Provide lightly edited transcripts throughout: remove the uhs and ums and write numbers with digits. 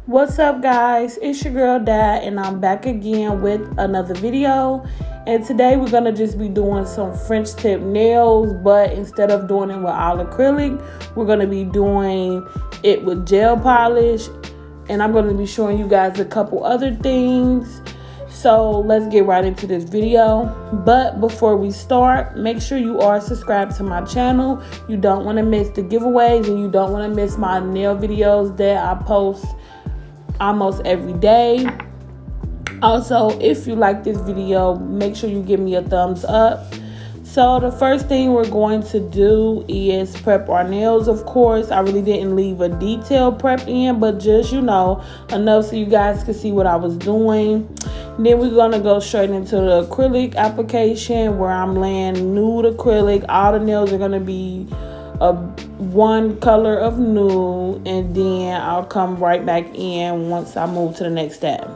What's up, guys? It's your girl Dad, and I'm back again with another video. And today we're gonna just be doing some French tip nails, but instead of doing it with all acrylic, we're gonna be doing it with gel polish. And I'm gonna be showing you guys a couple other things. So let's get right into this video. But before we start, make sure you are subscribed to my channel. You don't want to miss the giveaways, and you don't want to miss my nail videos that I post almost every day. Also, if you like this video, make sure you give me a thumbs up. So the first thing we're going to do is prep our nails. Of course, I really didn't leave a detailed prep in, but just, enough so you guys can see what I was doing. Then we're going to go straight into the acrylic application, where I'm laying nude acrylic. All the nails are going to be one color of nude, and then I'll come right back in once I move to the next step.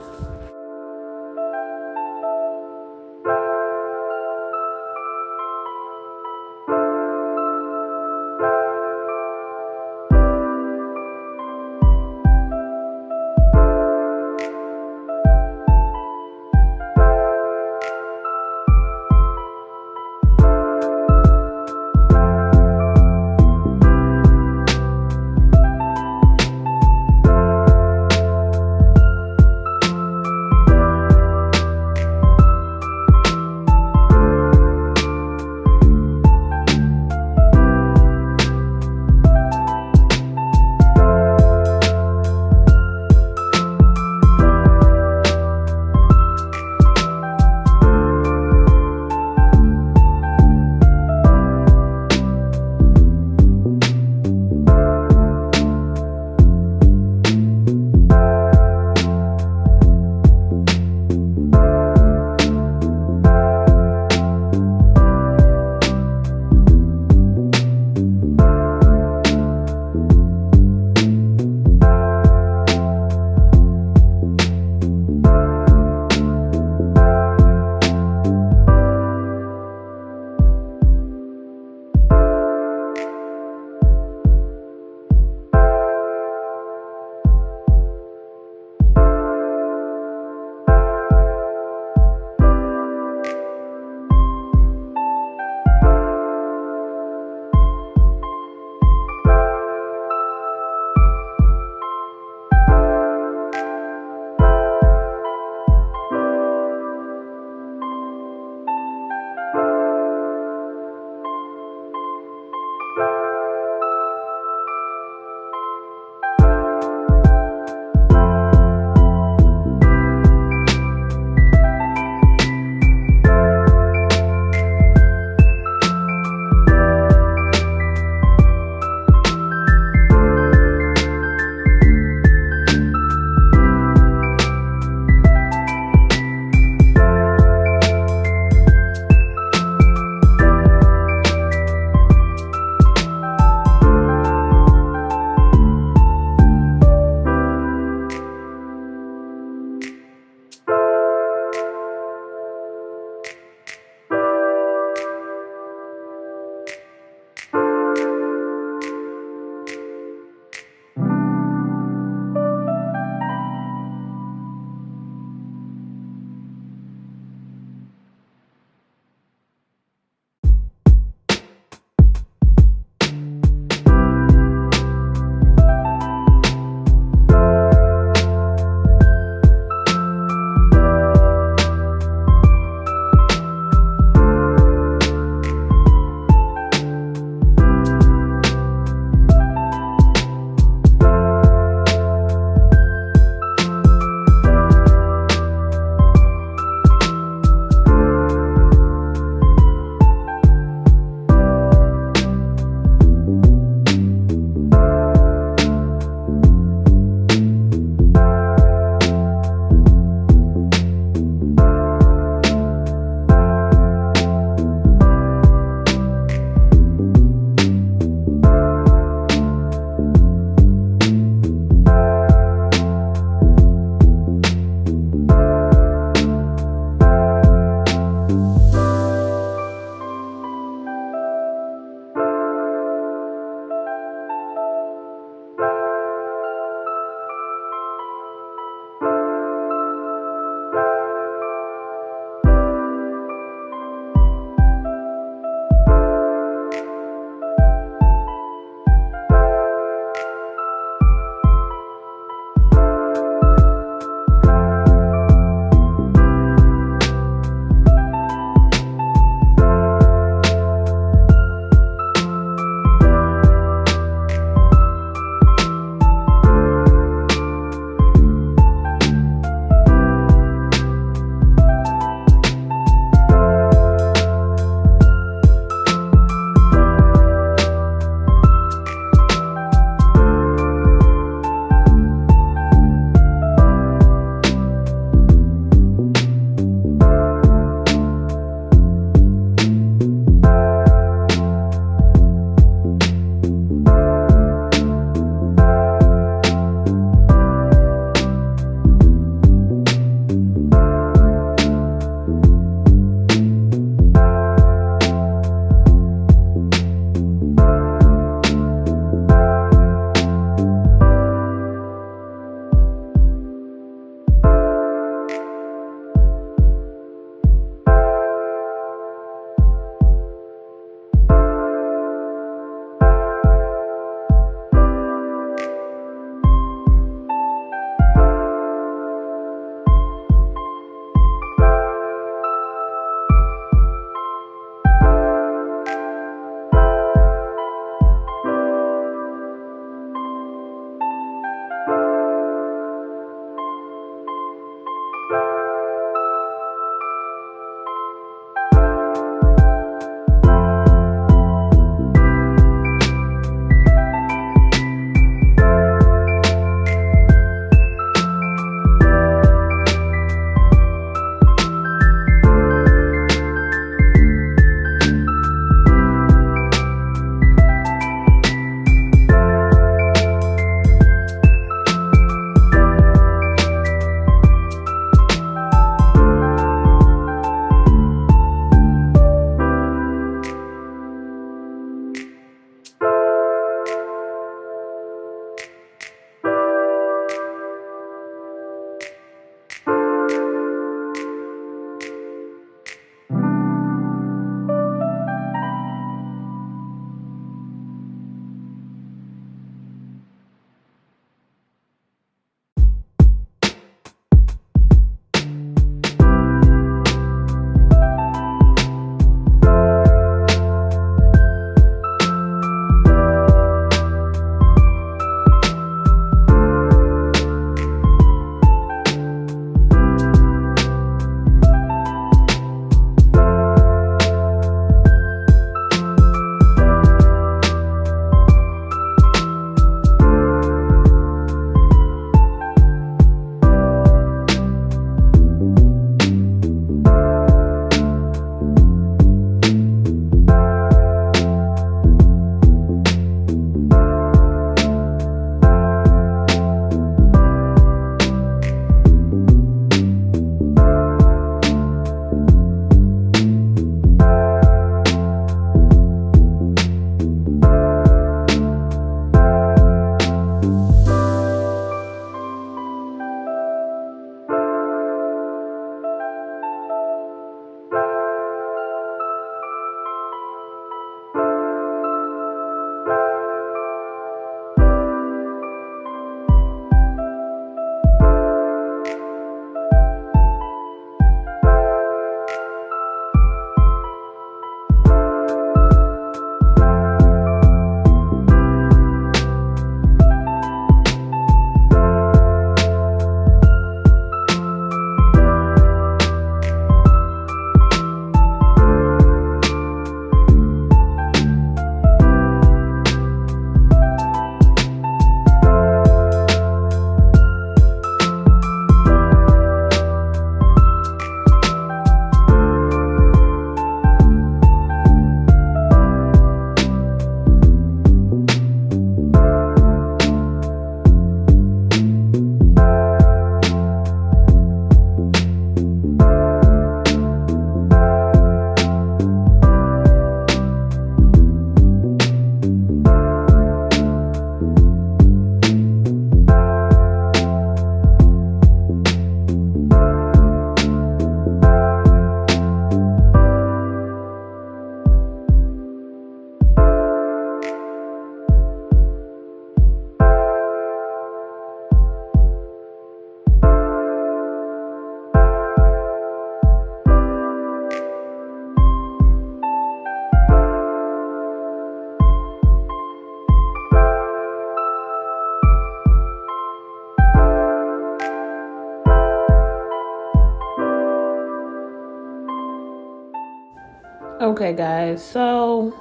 Okay, guys, so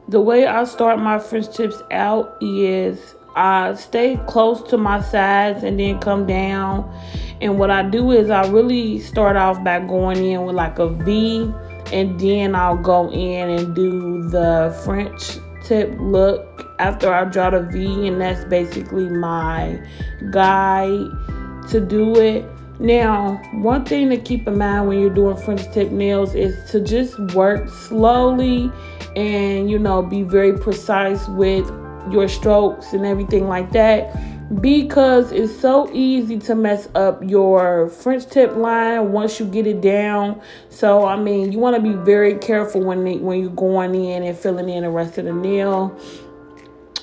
the way I start my French tips out is I stay close to my sides and then come down. And what I do is I really start off by going in with like a V, and then I'll go in and do the French tip look after I draw the V, and that's basically my guide to do it. Now, one thing to keep in mind when you're doing French tip nails is to just work slowly and, be very precise with your strokes and everything like that, because it's so easy to mess up your French tip line once you get it down. So, you want to be very careful when you're going in and filling in the rest of the nail.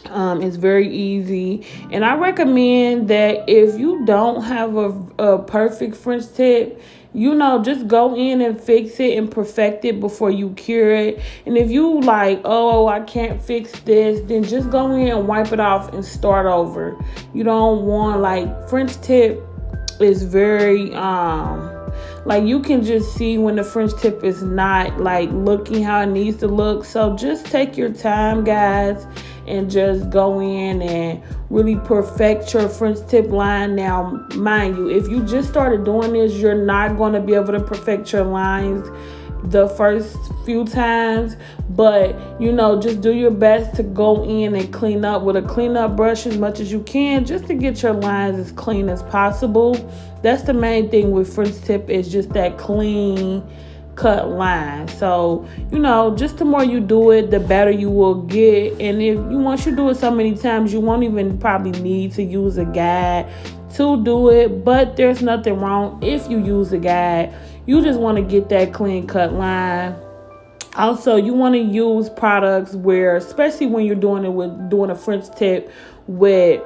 It's very easy, and I recommend that if you don't have a perfect French tip, just go in and fix it and perfect it before you cure it. And if you like, oh, I can't fix this, then just go in and wipe it off and start over. You don't want, French tip is very you can just see when the French tip is not looking how it needs to look. So just take your time, guys, and just go in and really perfect your French tip line. Now, mind you, if you just started doing this, you're not going to be able to perfect your lines the first few times, but just do your best to go in and clean up with a cleanup brush as much as you can, just to get your lines as clean as possible. That's the main thing with French tip, is just that clean cut line. So just the more you do it, the better you will get. And once you do it so many times, you won't even probably need to use a guide to do it. But there's nothing wrong if you use a guide. You just want to get that clean cut line. Also, you want to use products where, especially when you're doing a French tip with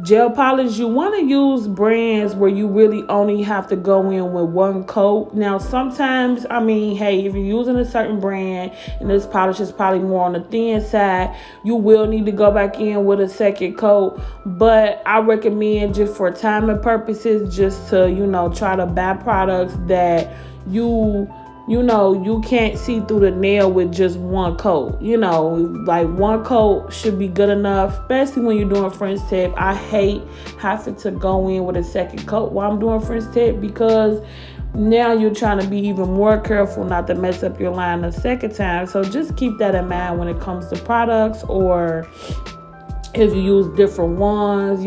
gel polish, you want to use brands where you really only have to go in with one coat. Now, sometimes, hey, if you're using a certain brand and this polish is probably more on the thin side, you will need to go back in with a second coat. But I recommend, just for timing purposes, just to, try to buy products that you can't see through the nail with just one coat. One coat should be good enough, especially when you're doing French tip. I hate having to go in with a second coat while I'm doing French tip, because now you're trying to be even more careful not to mess up your line a second time. So just keep that in mind when it comes to products, or if you use different ones.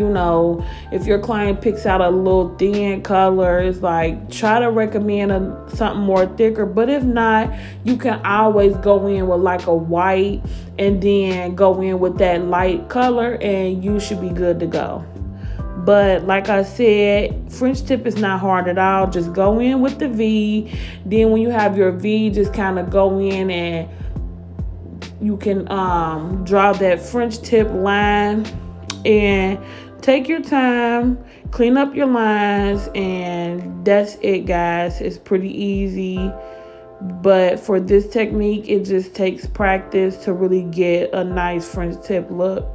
If your client picks out a little thin color, it's try to recommend something more thicker. But if not, you can always go in with a white and then go in with that light color, and you should be good to go. But like I said, French tip is not hard at all. Just go in with the V. Then when you have your V, just kind of go in and you can draw that French tip line, and take your time, clean up your lines, and that's it, guys. It's pretty easy. But for this technique, it just takes practice to really get a nice French tip look.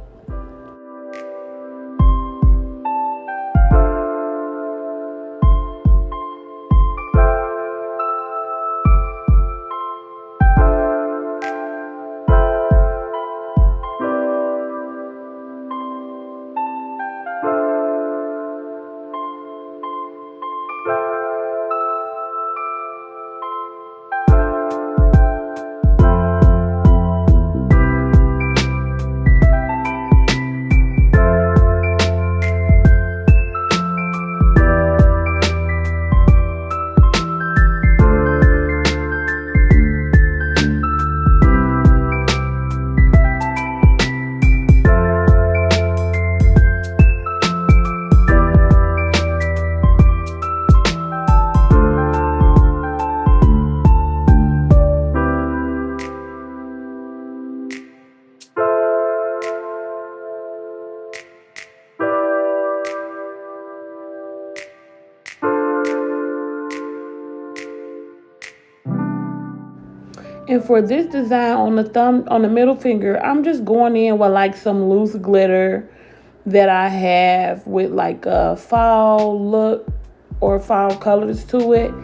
And for this design on the middle finger, I'm just going in with some loose glitter that I have with a fall look or fall colors to it.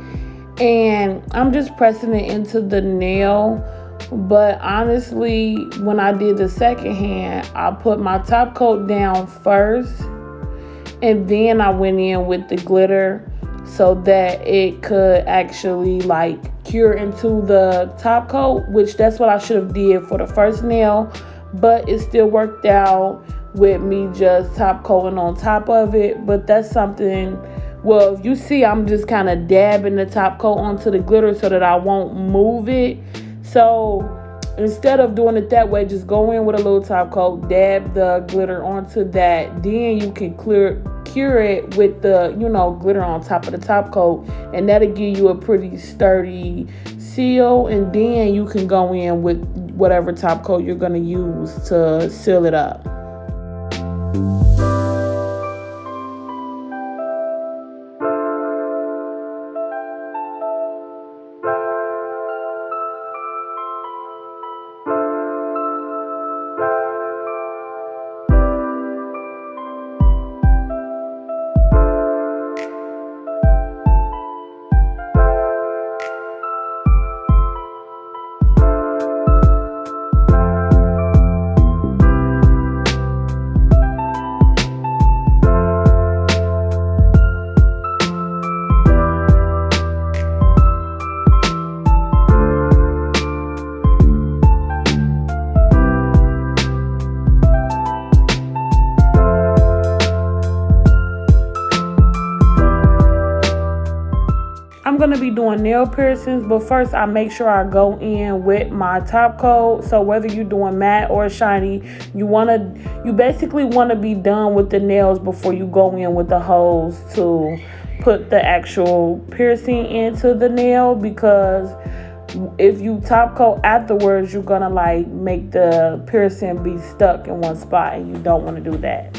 and I'm just pressing it into the nail. But honestly, when I did the second hand, I put my top coat down first, and then I went in with the glitter so that it could actually like cure into the top coat, which that's what I should have did for the first nail, but it still worked out with me just top coating on top of it. But that's something, well, if you see, I'm just kind of dabbing the top coat onto the glitter so that I won't move it. So instead of doing it that way, just go in with a little top coat, dab the glitter onto that, then you can cure it with the, glitter on top of the top coat, and that'll give you a pretty sturdy seal. And then you can go in with whatever top coat you're going to use to seal it up. I'm going to be doing nail piercings, but first I make sure I go in with my top coat. So whether you're doing matte or shiny, you basically want to be done with the nails before you go in with the holes to put the actual piercing into the nail, because if you top coat afterwards, you're going to like make the piercing be stuck in one spot, and you don't want to do that.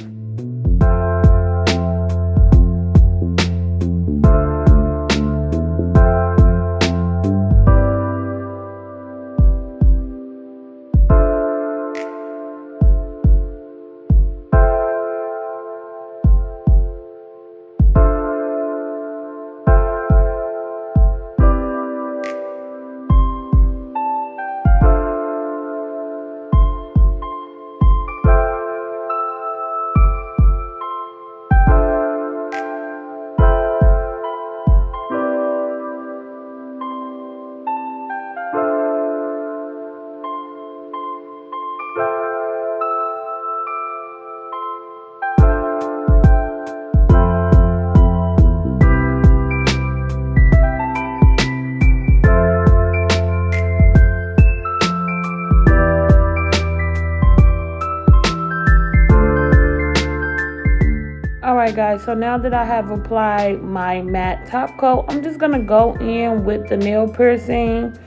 Alright guys, so now that I have applied my matte top coat, I'm just going to go in with the nail piercing,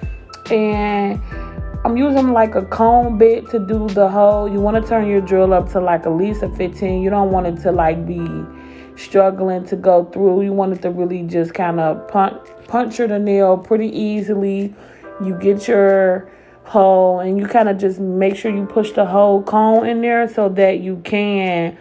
and I'm using like a comb bit to do the hole. You want to turn your drill up to like at least a 15. You don't want it to like be struggling to go through. You want it to really just kind of puncture the nail pretty easily. You get your hole and you kind of just make sure you push the whole cone in there so that you can,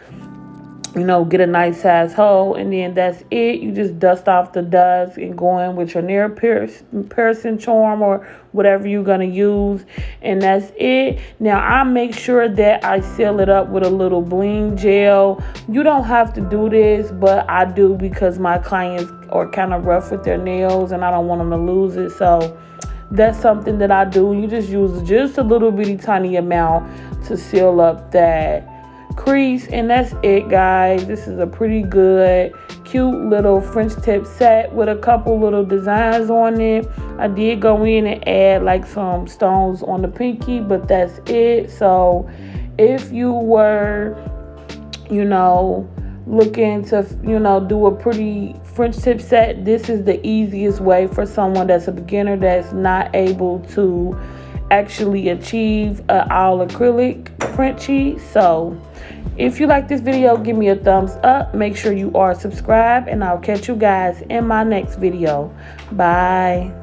get a nice size hole. And then that's it. You just dust off the dust and go in with your nail piercing charm or whatever you're going to use. And that's it. Now, I make sure that I seal it up with a little bling gel. You don't have to do this, but I do because my clients are kind of rough with their nails and I don't want them to lose it. So that's something that I do. You just use just a little bitty tiny amount to seal up that crease, and that's it, guys. This is a pretty good, cute little French tip set with a couple little designs on it. I did go in and add like some stones on the pinky, but that's it. So if you were, looking to, do a pretty French tip set, this is the easiest way for someone that's a beginner that's not able to actually achieve an all acrylic Frenchie. So if you like this video, give me a thumbs up. Make sure you are subscribed, and I'll catch you guys in my next video. Bye.